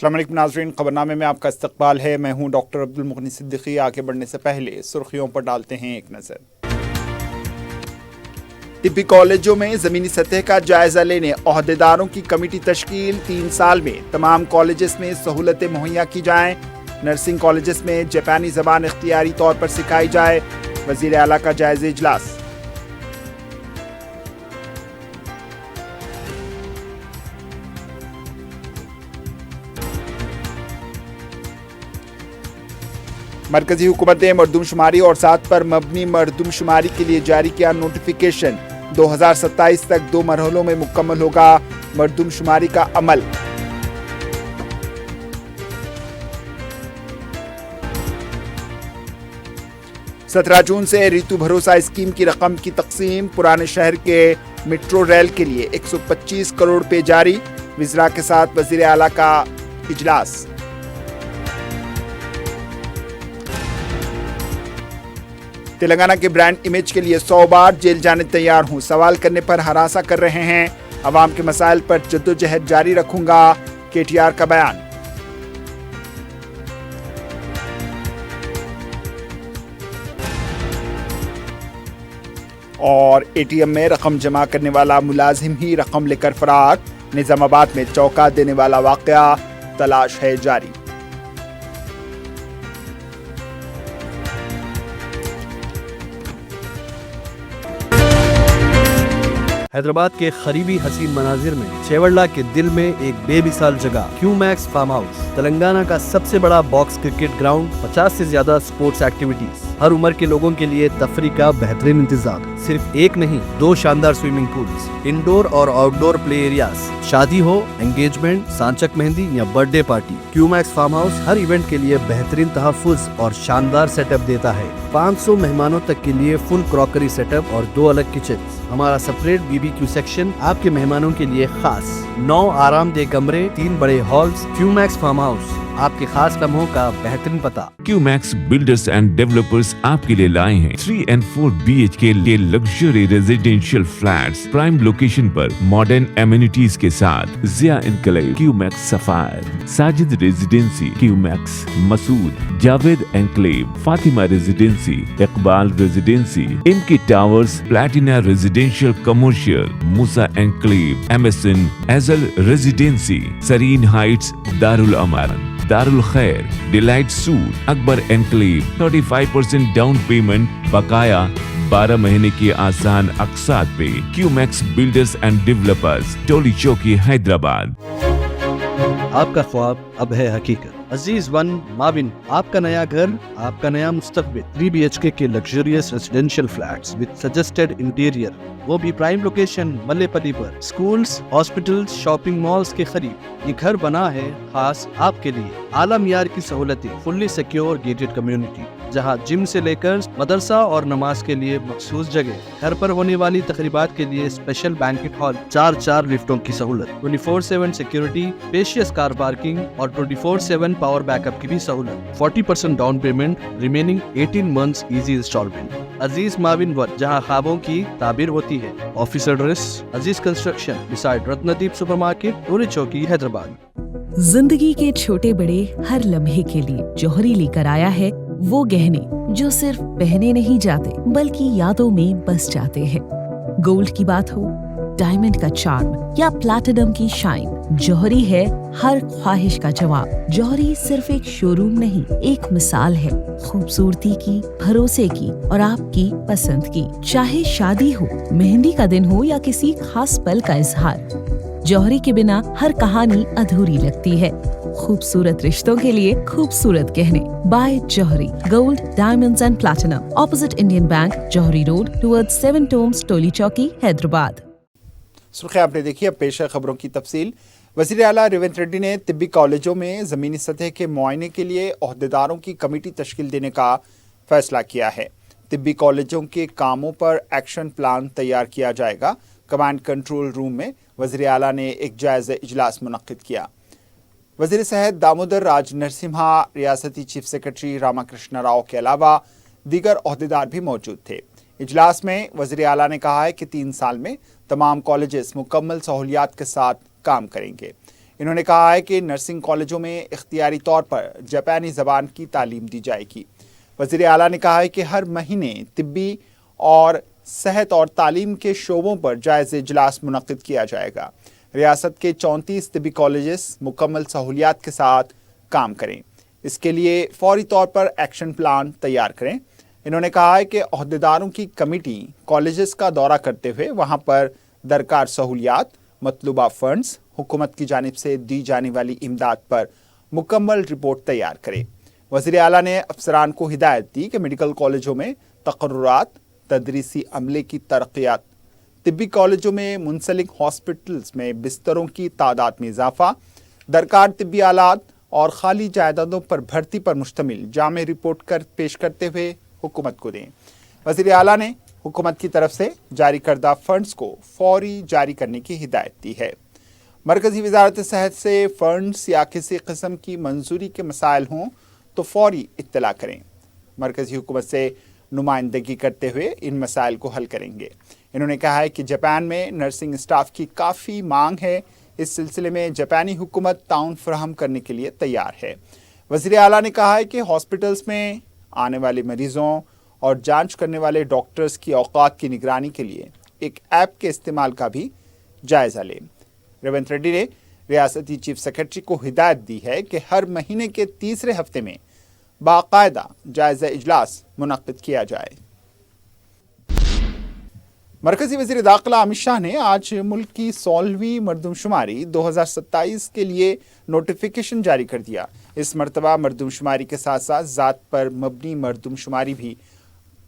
السلام علیکم ناظرین، خبرنامے میں آپ کا استقبال ہے۔ میں ہوں ڈاکٹر عبدالمغنی صدیقی۔ آگے بڑھنے سے پہلے سرخیوں پر ڈالتے ہیں ایک نظر۔ طبی کالجوں میں زمینی سطح کا جائزہ لینے عہدیداروں کی کمیٹی تشکیل۔ 3 سال میں تمام کالجز میں سہولتیں مہیا کی جائیں۔ نرسنگ کالجز میں جاپانی زبان اختیاری طور پر سکھائی جائے۔ وزیر اعلیٰ کا جائزہ اجلاس۔ مرکزی حکومت نے مردم شماری اور ذات پر مبنی مردم شماری کے لیے جاری کیا نوٹیفیکیشن۔ 2027 تک 2 مرحلوں میں مکمل ہوگا مردم شماری کا عمل۔ سترہ جون سے ریتو بھروسہ اسکیم کی رقم کی تقسیم۔ پرانے شہر کے میٹرو ریل کے لیے 125 کروڑ روپے جاری۔ وزراء کے ساتھ وزیر اعلیٰ کا اجلاس۔ تلنگانہ کے برانڈ امیج کے لیے 100 بار جیل جانے تیار ہوں۔ سوال کرنے پر ہراساں کر رہے ہیں۔ عوام کے مسائل پر جدوجہد جاری رکھوں گا، KTR کا بیان۔ اور ATM میں رقم جمع کرنے والا ملازم ہی رقم لے کر فرار۔ نظام آباد میں چونکا دینے والا واقعہ، تلاش ہے جاری۔ حیدرآباد کے قریبی حسین مناظر میں چیوڑلہ کے دل میں ایک بے مثال جگہ کیو میکس فارم ہاؤس، تلنگانہ کا سب سے بڑا باکس کرکٹ گراؤنڈ، 50 سے زیادہ سپورٹس ایکٹیویٹیز، ہر عمر کے لوگوں کے لیے تفریح کا بہترین انتظام۔ صرف ایک نہیں، 2 شاندار سوئمنگ پولز، انڈور اور آؤٹ ڈور پلے ایریاز۔ شادی ہو، انگیجمنٹ، سانچک مہندی یا برتھ ڈے پارٹی، کیو میکس فارم ہاؤس ہر ایونٹ کے لیے بہترین تحفظ اور شاندار سیٹ اپ دیتا ہے۔ 500 مہمانوں تک کے لیے فل کراکری سیٹ اپ اور 2 الگ کچنز۔ ہمارا سپریٹ BBQ سیکشن آپ کے مہمانوں کے لیے خاص۔ 9 آرام دہ کمرے، 3 بڑے ہالز۔ کیو میکس فارم ہاؤس، آپ کے خاص لمحوں کا بہترین پتہ۔ کیو میکس بلڈرز اینڈ ڈیولپرز آپ کے لیے لائے ہیں 3 and 4 BHK کے luxury residential flats, prime location پر ماڈرن ایمینٹیز کے ساتھ۔ Zia enclave, Q Max sapphire, Sajid residency, Q Max Masood, Javed enclave, Fatima residency, Iqbal residency, ان کی towers, platina residential commercial, Musa enclave, MSN ایزل residency, serene heights, Darulamaran, Darulkhair, delight suite, Akbar enclave, 35% down payment, بقایا 12 مہینے کی آسان اقساط پہ۔ Q Max builders and developers, Toli Chowki, Hyderabad. آپ کا خواب اب ہے حقیقت۔ عزیز ون مابن، آپ کا نیا گھر، آپ کا نیا مستقبل۔ 3 BHK کے luxurious residential flats with suggested interior, وہ بھی پرائم لوکیشن ملے پلی پر، سکولز، ہاسپٹلز، شاپنگ مالز کے قریب۔ یہ گھر بنا ہے خاص آپ کے لیے۔ اعلیٰ معیار کی سہولتیں، فلی سیکیور گیٹڈ کمیونٹی، جہاں جم سے لے کر مدرسہ اور نماز کے لیے مخصوص جگہ، گھر پر ہونے والی تقریبات کے لیے اسپیشل بینکٹ ہال، 4 لفٹوں کی سہولت، 24/7 سیکیورٹی، اسپیشیس کار پارکنگ اور 24/7 پاور بیک اپ کی بھی سہولت۔ 40% down payment, remaining 18 months easy installment. Aziz Muawin one, جہاں خوابوں کی تعبیر ہوتی ہے۔ Office address Aziz construction beside Ratandeep super market, Toli Chowki, Hyderabad. زندگی کے چھوٹے بڑے ہر لمحے کے لیے جوہری لے کر آیا ہے وہ گہنے جو صرف پہنے نہیں جاتے بلکہ یادوں میں بس جاتے ہیں۔ گولڈ کی بات ہو، ڈائمنڈ کا چارم یا پلاٹینم کی شائن، جوہری ہے ہر خواہش کا جواب۔ جوہری صرف ایک شو روم نہیں، ایک مثال ہے خوبصورتی کی، بھروسے کی اور آپ کی پسند کی۔ چاہے شادی ہو، مہندی کا دن ہو یا کسی خاص پل کا اظہار، جوہری کے بنا ہر کہانی ادھوری لگتی ہے۔ خوبصورت رشتوں کے لیے خوبصورت گہنے، بائے جوہری gold, diamonds and platinum, opposite Indian bank, جوہری روڈ، ٹورڈ 7 ٹومز، ٹولی چوکی، حیدرآباد۔ سرخیاں آپ نے دیکھی، اب پیش ہے خبروں کی تفصیل۔ وزیر اعلیٰ ریونت ریڈی نے طبی کالجوں میں زمینی سطح کے معائنے کے لیے عہدیداروں کی کمیٹی تشکیل دینے کا فیصلہ کیا ہے۔ طبی کالجوں کے کاموں پر ایکشن پلان تیار کیا جائے گا۔ کمانڈ کنٹرول روم میں وزیر اعلیٰ نے ایک جائزہ اجلاس منعقد کیا۔ وزیر صحت دامودر راج نرسمہا، ریاستی چیف سیکرٹری راما کرشنا راؤ کے علاوہ دیگر عہدیدار بھی موجود تھے۔ اجلاس میں وزیر اعلیٰ نے کہا ہے کہ 3 سال میں تمام کالجز مکمل سہولیات کے ساتھ کام کریں گے۔ انہوں نے کہا ہے کہ نرسنگ کالجوں میں اختیاری طور پر جاپانی زبان کی تعلیم دی جائے گی۔ وزیر اعلیٰ نے کہا ہے کہ ہر مہینے طبی اور صحت اور تعلیم کے شعبوں پر جائزہ اجلاس منعقد کیا جائے گا۔ ریاست کے 34 طبی کالجز مکمل سہولیات کے ساتھ کام کریں، اس کے لیے فوری طور پر ایکشن پلان تیار کریں۔ انہوں نے کہا ہے کہ عہدیداروں کی کمیٹی کالجز کا دورہ کرتے ہوئے وہاں پر درکار سہولیات، مطلوبہ فنڈز، حکومت کی جانب سے دی جانے والی امداد پر مکمل رپورٹ تیار کرے۔ وزیر اعلیٰ نے افسران کو ہدایت دی کہ میڈیکل کالجوں میں تقررات، تدریسی عملے کی ترقیات، طبی کالجوں میں منسلک ہاسپٹلز میں بستروں کی تعداد میں اضافہ، درکار طبی آلات اور خالی جائیدادوں پر بھرتی پر مشتمل جامع رپورٹ پیش کرتے ہوئے حکومت کو دیں۔ وزیر اعلیٰ نے حکومت کی طرف سے جاری کردہ فنڈز کو فوری جاری کرنے کی ہدایت دی ہے۔ مرکزی وزارت صحت سے فنڈز یا کسی قسم کی منظوری کے مسائل ہوں تو فوری اطلاع کریں۔ مرکزی حکومت سے نمائندگی کرتے ہوئے ان مسائل کو حل کریں گے۔ انہوں نے کہا ہے کہ جاپان میں نرسنگ اسٹاف کی کافی مانگ ہے، اس سلسلے میں جاپانی حکومت تعاون فراہم کرنے کے لیے تیار ہے۔ وزیر اعلیٰ نے کہا ہے کہ ہاسپٹلز میں آنے والے مریضوں اور جانچ کرنے والے ڈاکٹرز کی اوقات کی نگرانی کے لیے ایک ایپ کے استعمال کا بھی جائزہ لیں۔ ریونت ریڈی نے ریاستی چیف سیکرٹری کو ہدایت دی ہے کہ ہر مہینے کے تیسرے ہفتے میں باقاعدہ جائزہ اجلاس منعقد کیا جائے۔ مرکزی وزیر داخلہ امت شاہ نے آج ملک کی 16ویں مردم شماری 2027 کے لیے نوٹیفیکیشن جاری کر دیا۔ اس مرتبہ مردم شماری کے ساتھ ساتھ ذات پر مبنی مردم شماری بھی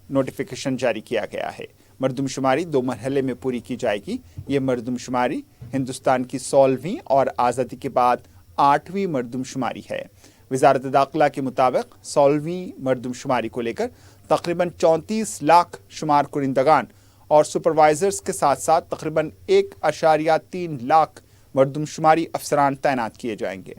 نوٹیفیکیشن جاری کیا گیا ہے۔ مردم شماری 2 مرحلے میں پوری کی جائے گی۔ یہ مردم شماری ہندوستان کی 16ویں اور آزادی کے بعد 8ویں مردم شماری ہے۔ وزارت داخلہ کے مطابق 16ویں مردم شماری کو لے کر تقریباً 34 لاکھ شمار کنندگان اور سپروائزرز کے ساتھ ساتھ تقریباً 1.3 لاکھ مردم شماری افسران تعینات کیے جائیں گے۔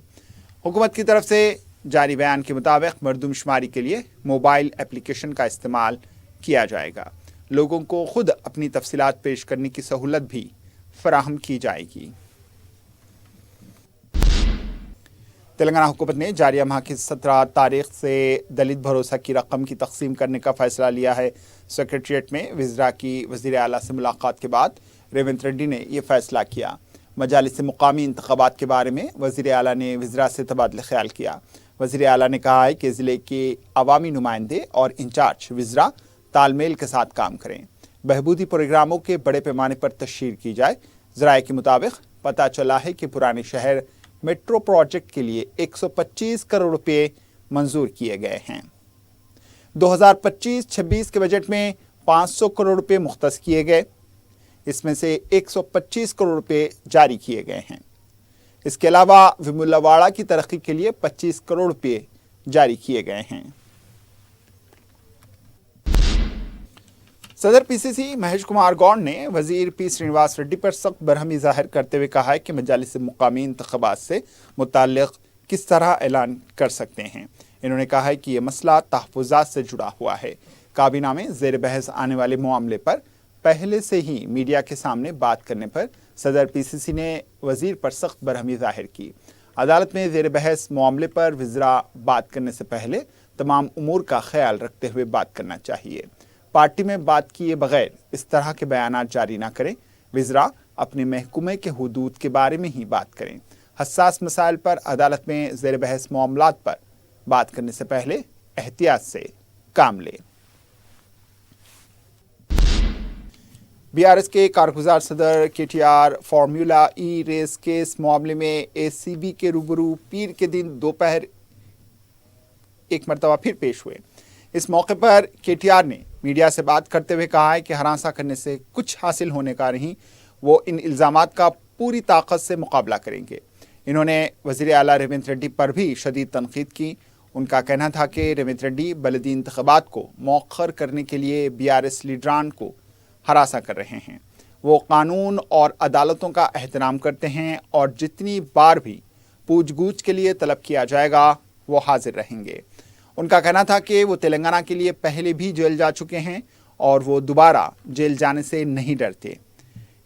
حکومت کی طرف سے جاری بیان کے مطابق مردم شماری کے لیے موبائل اپلیکیشن کا استعمال کیا جائے گا۔ لوگوں کو خود اپنی تفصیلات پیش کرنے کی سہولت بھی فراہم کی جائے گی۔ تلنگانہ حکومت نے جاریہ ماہ کی 17 تاریخ سے دلت بھروسہ کی رقم کی تقسیم کرنے کا فیصلہ لیا ہے۔ سیکریٹریٹ میں وزراء کی وزیر اعلیٰ سے ملاقات کے بعد ریونت ریڈی نے یہ فیصلہ کیا۔ مجالس مقامی انتخابات کے بارے میں وزیر اعلیٰ نے وزراء سے تبادلہ خیال کیا۔ وزیر اعلیٰ نے کہا ہے کہ ضلع کے عوامی نمائندے اور انچارج وزراء تال میل کے ساتھ کام کریں، بہبودی پروگراموں کے بڑے پیمانے پر تشہیر کی جائے۔ ذرائع کے مطابق پتہ چلا ہے کہ پرانے شہر میٹرو پروجیکٹ کے لیے 125 کروڑ روپے منظور کیے گئے ہیں۔ 2025-26 کے بجٹ میں 500 کروڑ روپے مختص کیے گئے، اس میں سے 125 کروڑ روپے جاری کیے گئے ہیں۔ اس کے علاوہ وملا واڑہ کی ترقی کے لیے 25 کروڑ روپے جاری کیے گئے ہیں۔ صدر پی سی سی مہیش کمار گوڑ نے وزیر پی سرینواس ریڈی پر سخت برہمی ظاہر کرتے ہوئے کہا ہے کہ مجالس مقامی انتخابات سے متعلق کس طرح اعلان کر سکتے ہیں۔ انہوں نے کہا ہے کہ یہ مسئلہ تحفظات سے جڑا ہوا ہے۔ کابینہ میں زیر بحث آنے والے معاملے پر پہلے سے ہی میڈیا کے سامنے بات کرنے پر صدر پی سی سی نے وزیر پر سخت برہمی ظاہر کی۔ عدالت میں زیر بحث معاملے پر وزراء بات کرنے سے پہلے تمام امور کا خیال رکھتے ہوئے بات کرنا چاہیے۔ پارٹی میں بات کیے بغیر اس طرح کے بیانات جاری نہ کریں۔ وزراء اپنے محکمے کے حدود کے بارے میں ہی بات کریں۔ حساس مسائل پر عدالت میں زیر بحث معاملات پر بات کرنے سے پہلے احتیاط سے کام لیں۔ بی آر ایس کے کارگزار صدر کے ٹی آر فارمولا ای ریس کیس معاملے میں اے سی بی کے روبرو پیر کے دن دوپہر ایک مرتبہ پھر پیش ہوئے۔ اس موقع پر کے ٹی آر نے میڈیا سے بات کرتے ہوئے کہا ہے کہ ہراساں کرنے سے کچھ حاصل ہونے کا نہیں، وہ ان الزامات کا پوری طاقت سے مقابلہ کریں گے۔ انہوں نے وزیر اعلیٰ ریونت ریڈی پر بھی شدید تنقید کی۔ ان کا کہنا تھا کہ ریونت ریڈی بلدی انتخابات کو مؤخر کرنے کے لیے بی آر ایس لیڈران کو ہراساں کر رہے ہیں۔ وہ قانون اور عدالتوں کا احترام کرتے ہیں اور جتنی بار بھی پوچھ گچھ کے لیے طلب کیا جائے گا وہ حاضر رہیں گے۔ ان کا کہنا تھا کہ وہ تلنگانہ کے لیے پہلے بھی جیل جا چکے ہیں اور وہ دوبارہ جیل جانے سے نہیں ڈرتے۔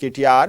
KTR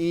E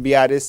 BRS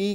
E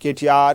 KTR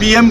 PM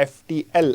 FTL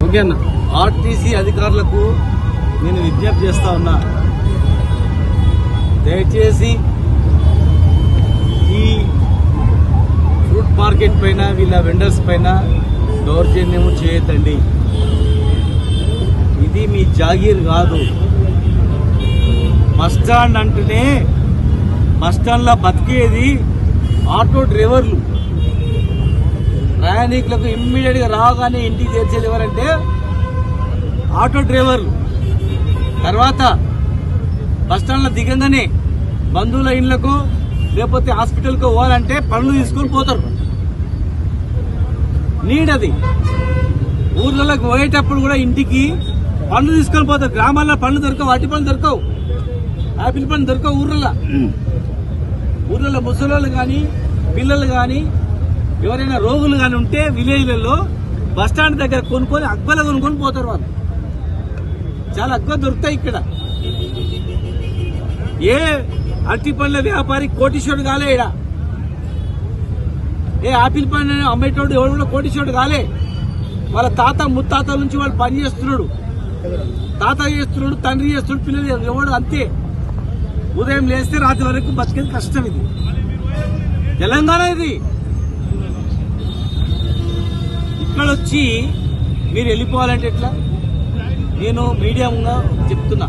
ఓకేనా ఆర్టీసీ అధికారులకు నేను విజ్ఞప్తి చేస్తా ఉన్నా, దయచేసి ఈ ఫ్రూట్ మార్కెట్ పైన వీళ్ళ వెండర్స్ పైన దౌర్జన్యము చేయొద్దండి. ఇది మీ జాగీర్ కాదు. బస్ స్టాండ్ అంటేనే బస్ స్టాండ్లో బతికేది ఆటో డ్రైవర్లు. ప్రయాణికులకు ఇమ్మీడియట్గా రాగానే ఇంటికి చేర్చేది ఎవరంటే ఆటో డ్రైవర్లు. తర్వాత బస్టాండ్లో దిగంగానే బంధువుల ఇళ్లకు లేకపోతే హాస్పిటల్కు పోవాలంటే పనులు తీసుకొని పోతారు. నీడది ఊర్లలోకి పోయేటప్పుడు కూడా ఇంటికి పనులు తీసుకొని పోతారు. గ్రామాల్లో పనులు దొరకవు, వాటి పనులు దొరకవు, ఆపిల్ పనులు దొరకవు. ఊర్లలో ముసలోళ్ళు కానీ పిల్లలు కానీ ఎవరైనా రోగులు కానీ ఉంటే విలేజ్లలో బస్టాండ్ దగ్గర కొనుక్కొని అగ్బల కొనుక్కొని పోతారు. వాళ్ళు చాలా అగ్బ దొరుకుతాయి ఇక్కడ. ఏ అరటి పండ్ల వ్యాపారి కోటీశ్వరుడు కాలే ఇక్కడ. ఏ ఆపిల్ పండ్ల అమ్మేటోడు ఎవడు కూడా కోటీశ్వరుడు కాలే. వాళ్ళ తాత ముత్తాతల నుంచి వాళ్ళు పని చేస్తున్నాడు, తాత చేస్తున్నాడు, తండ్రి చేస్తున్నాడు, పిల్లలు ఎవడు అంతే. ఉదయం లేస్తే రాత్రి వరకు బతికేది కష్టం. ఇది తెలంగాణ. ఇది ఇక్కడ వచ్చి మీరు వెళ్ళిపోవాలంటే ఎట్లా? నేను మీడియంగా చెప్తున్నా.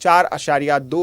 4.2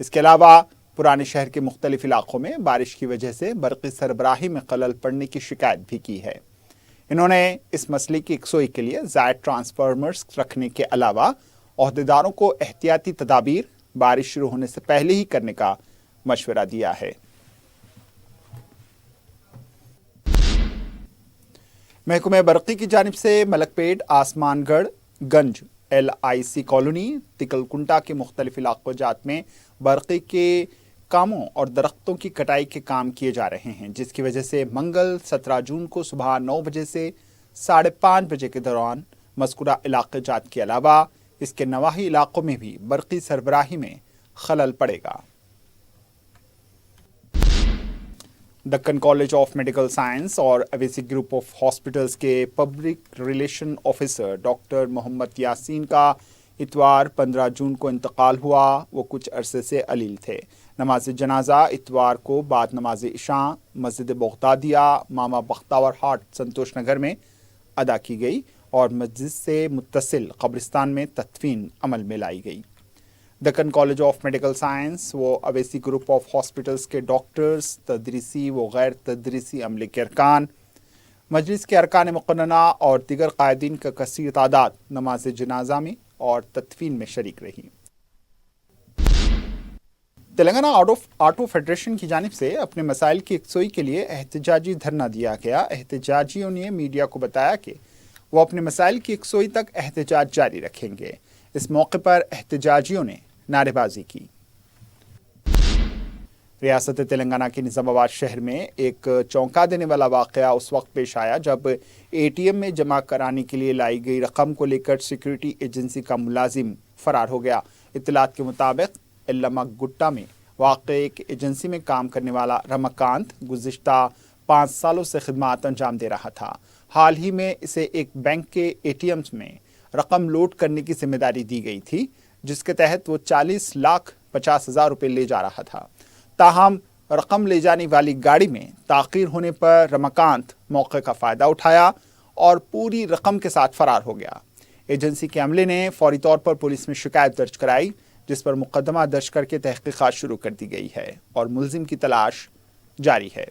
اس کے علاوہ پرانے شہر کے مختلف علاقوں میں بارش کی وجہ سے برقی سربراہی میں خلل پڑنے کی شکایت بھی کی ہے۔ انہوں نے اس مسئلے کی یکسوئی کے لیے زائد ٹرانسفارمرز رکھنے کے علاوہ عہدیداروں کو احتیاطی تدابیر بارش شروع ہونے سے پہلے ہی کرنے کا مشورہ دیا ہے۔ محکمہ برقی کی جانب سے ملک پیٹ، آسمان گڑھ، گنج، LIC کالونی، تکل کنٹا کے مختلف علاقوں جات میں برقی کے کاموں اور درختوں کی کٹائی کے کام کیے جا رہے ہیں، جس کی وجہ سے منگل 17 جون کو صبح 9 بجے سے 5:30 بجے کے دوران مذکورہ علاقے جات کے علاوہ اس کے نواحی علاقوں میں بھی برقی سربراہی میں خلل پڑے گا۔ Deccan college of medical science اور اویسی گروپ آف ہاسپٹلز کے public relation officer doctor Mohammed Yasin کا اتوار 15 جون کو انتقال ہوا۔ وہ کچھ عرصے سے علیل تھے۔ نماز جنازہ اتوار کو بعد نماز عشاء مسجد بغدادیہ ماما بختاور ہاٹ سنتوش نگر میں ادا کی گئی اور مسجد سے متصل قبرستان میں تدفین عمل میں لائی گئی۔ Deccan college of medical science و اویسی گروپ آف ہاسپٹلز کے ڈاکٹرز، تدریسی و غیر تدریسی عملے کے ارکان، مجلس کے ارکان مقننہ اور دیگر قائدین کا کثیر تعداد نماز جنازہ میں اور تدفین میں شریک رہی۔ تلنگانہ آٹو فیڈریشن کی جانب سے اپنے مسائل کی یکسوئی کے لیے احتجاجی دھرنا دیا گیا۔ احتجاجیوں نے میڈیا کو بتایا کہ وہ اپنے مسائل کی یکسوئی تک احتجاج جاری رکھیں گے۔ اس موقع پر احتجاجیوں نے نعرے بازی کی۔ ریاست تلنگانہ کے نظام آباد شہر میں ایک چونکا دینے والا واقعہ اس وقت پیش آیا جب ATM میں جمع کرانے کے لیے لائی گئی رقم کو لے کر سیکورٹی ایجنسی کا ملازم فرار ہو گیا۔ اطلاعات کے مطابق ایلما گٹا میں واقع ایک ایجنسی میں کام کرنے والا رمکانت گزشتہ 5 سالوں سے خدمات انجام دے رہا تھا۔ حال ہی میں اسے ایک بینک کے ATMs میں رقم لوڈ کرنے کی ذمہ داری دی گئی تھی، جس کے تحت وہ 40,50,000 روپے لے جا رہا تھا۔ تاہم رقم لے جانے والی گاڑی میں تاخیر ہونے پر رمکانت موقع کا فائدہ اٹھایا اور پوری رقم کے ساتھ فرار ہو گیا۔ ایجنسی کے عملے نے فوری طور پر پولیس میں شکایت درج کرائی، جس پر مقدمہ درج کر کے تحقیقات شروع کر دی گئی ہے اور ملزم کی تلاش جاری ہے۔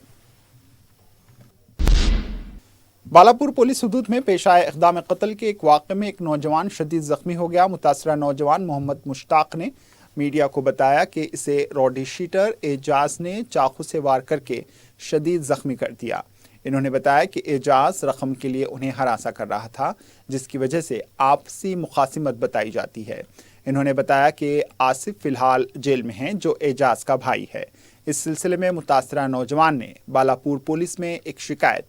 بالاپور پولیس حدود میں پیش آئے اقدام قتل کے ایک واقعے میں ایک نوجوان شدید زخمی ہو گیا۔ متاثرہ نوجوان محمد مشتاق نے میڈیا کو بتایا کہ اسے روڈی شیٹر اعجاز نے چاقو سے وار کر کے شدید زخمی کر دیا۔ انہوں نے بتایا کہ اعجاز رقم کے لیے انہیں ہراساں کر رہا تھا، جس کی وجہ سے آپسی مخاصمت بتائی جاتی ہے۔ انہوں نے بتایا کہ آصف فی الحال جیل میں ہیں، جو اعجاز کا بھائی ہے۔ اس سلسلے میں متاثرہ نوجوان نے بالاپور پولیس میں ایک شکایت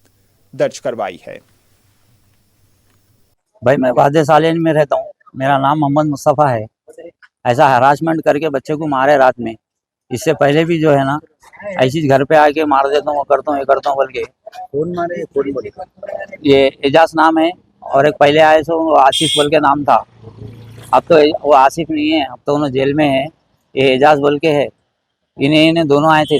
درج کروائی ہے۔ بھائی میں وادی سالین میں رہتا ہوں، میرا نام محمد مصطفیٰ ہے۔ ایسا ہراسمنٹ کر کے بچے کو مارے رات میں، اس سے پہلے بھی جو ہے نا ایسی گھر پہ آ کے مار دیتا ہوں، وہ کرتا ہوں، یہ کرتا ہوں بول کے۔ کون مارے؟ یہ اعجاز نام ہے، اور ایک پہلے آئے سو وہ آصف بول کے نام تھا۔ اب تو وہ آصف نہیں ہے، اب تو انہوں جیل میں ہے۔ یہ اعجاز بول کے ہے۔ انہیں دونوں آئے تھے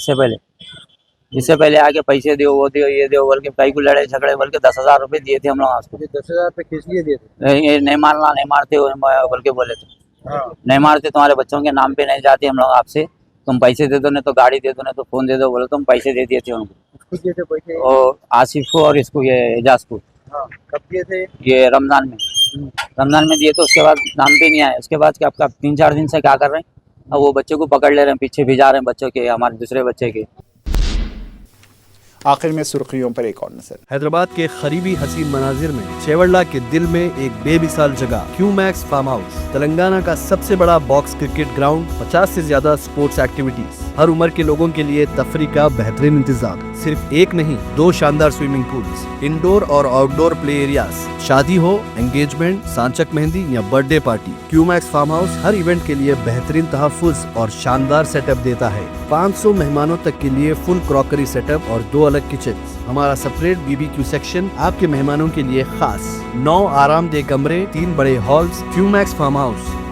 اس سے پہلے آ کے پیسے دیو، وہ دیو، یہ دیو بول کے کئی کو لڑے جھگڑے بول کے 10,000 روپے دیے تھے ہم لوگ۔ 10,000 روپے کس لیے دیے تھے؟ یہ نہیں مارنا، نہیں مارتے بول کے بولے تھے، نہیں مارتے تمہارے بچوں کے نام پہ نہیں جاتے ہم لوگ آپ سے، تم پیسے دے دو، نہیں تو گاڑی دے دو، نہیں تو فون دے دو بولے، تم پیسے دے دیے تھے ان کو، اور آصف کو اور اس کو یہ اعجاز کو۔ کب دیے تھے؟ یہ رمضان میں دیے تو اس کے بعد نام پہ نہیں آئے۔ اس کے بعد آپ کا 3-4 دن سے کیا کر رہے ہیں، اب وہ بچے کو پکڑ لے رہے ہیں، پیچھے بھیجا رہے ہیں بچوں کے، ہمارے دوسرے بچے کے۔ آخر میں سرخیوں پر ایک اور نظر۔ حیدرآباد کے قریبی حسین مناظر میں چیوڑلہ کے دل میں ایک بے مثال جگہ کیو میکس فارم ہاؤس، تلنگانہ کا سب سے بڑا باکس کرکٹ گراؤنڈ، 50 سے زیادہ سپورٹس ایکٹیویٹیز، ہر عمر کے لوگوں کے لیے تفریح کا بہترین انتظام۔ صرف ایک نہیں، 2 شاندار سوئمنگ پولز، انڈور اور آؤٹ ڈور پلے ایریاز، شادی ہو، انگیجمنٹ، سانچک مہندی یا برتھ ڈے پارٹی، کیو میکس فارم ہاؤس ہر ایونٹ کے لیے بہترین تحفظ اور شاندار سیٹ اپ دیتا ہے۔ 500 مہمانوں تک کے لیے فل کراکری سیٹ اپ اور 2 الگ کچنز۔ ہمارا سپریٹ BBQ سیکشن آپ کے مہمانوں کے لیے خاص، 9 آرام دہ کمرے، 3 بڑے ہالز۔ کیو میکس فارم ہاؤس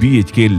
BHK